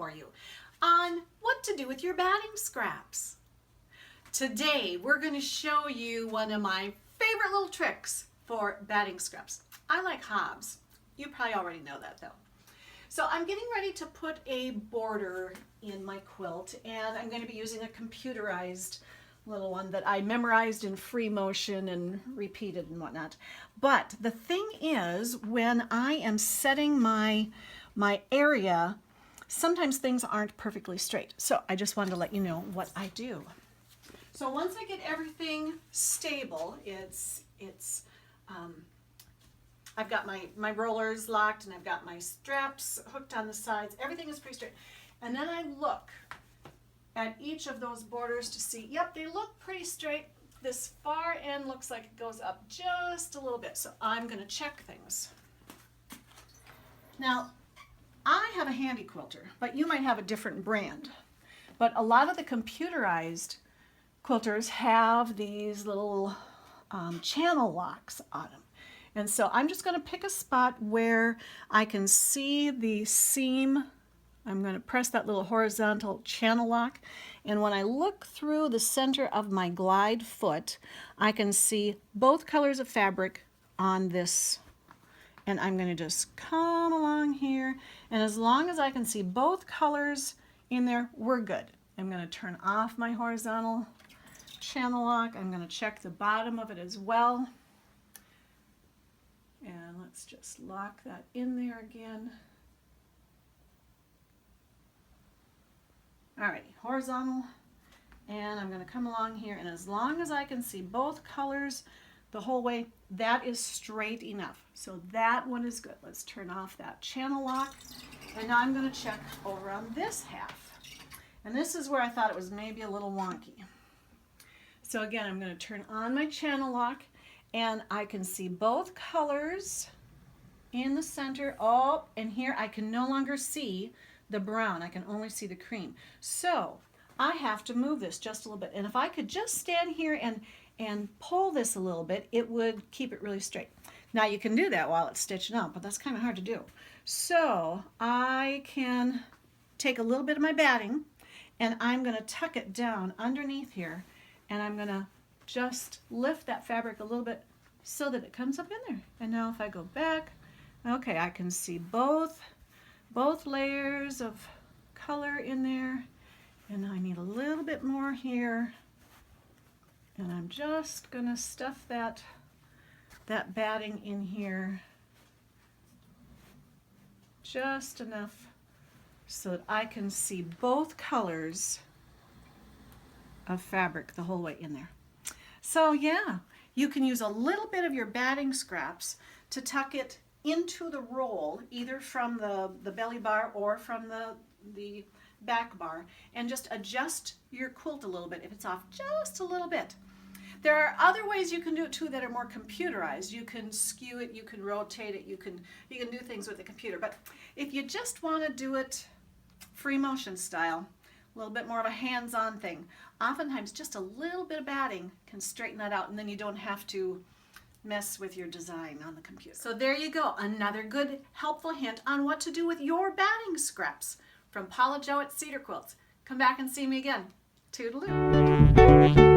for you on what to do with your batting scraps. Today we're going to show you one of my favorite little tricks for batting scraps. I like hobs. You probably already know that though. So I'm getting ready to put a border in my quilt, and I'm going to be using a computerized little one that I memorized in free motion and repeated and whatnot. But the thing is, when I am setting my area, sometimes things aren't perfectly straight. So I just wanted to let you know what I do. So once I get everything stable, I've got my rollers locked and I've got my straps hooked on the sides. Everything is pretty straight. And then I look at each of those borders to see, yep, they look pretty straight. This far end looks like it goes up just a little bit. So I'm going to check things. Now, I have a handy quilter, but you might have a different brand. But a lot of the computerized quilters have these little channel locks on them. And so I'm just going to pick a spot where I can see the seam. I'm going to press that little horizontal channel lock. And when I look through the center of my glide foot, I can see both colors of fabric on this. And I'm going to just come along here. And as long as I can see both colors in there, we're good. I'm going to turn off my horizontal channel lock. I'm going to check the bottom of it as well. And let's just lock that in there again. Alrighty, horizontal. And I'm going to come along here, and as long as I can see both colors the whole way, that is straight enough. So that one is good. Let's turn off that channel lock. And now I'm going to check over on this half. And this is where I thought it was maybe a little wonky. So again, I'm going to turn on my channel lock, and I can see both colors in the center. Oh, and here I can no longer see the brown. I can only see the cream. So I have to move this just a little bit. And if I could just stand here and pull this a little bit, it would keep it really straight. Now you can do that while it's stitching up, but that's kind of hard to do. So I can take a little bit of my batting, and I'm going to tuck it down underneath here, and I'm going to just lift that fabric a little bit so that it comes up in there. And now if I go back, okay, I can see both layers of color in there, and I need a little bit more here, and I'm just gonna stuff that batting in here just enough so that I can see both colors of fabric the whole way in there. So yeah, you can use a little bit of your batting scraps to tuck it into the roll, either from the belly bar or from the back bar, and just adjust your quilt a little bit if it's off just a little bit. There are other ways you can do it too that are more computerized. You can skew it, you can rotate it, you can do things with the computer. But if you just want to do it free motion style, a little bit more of a hands-on thing, oftentimes just a little bit of batting can straighten that out, and then you don't have to mess with your design on the computer. So there you go, another good helpful hint on what to do with your batting scraps from Paola Jo at SederQuilts. Come back and see me again. Toodaloo.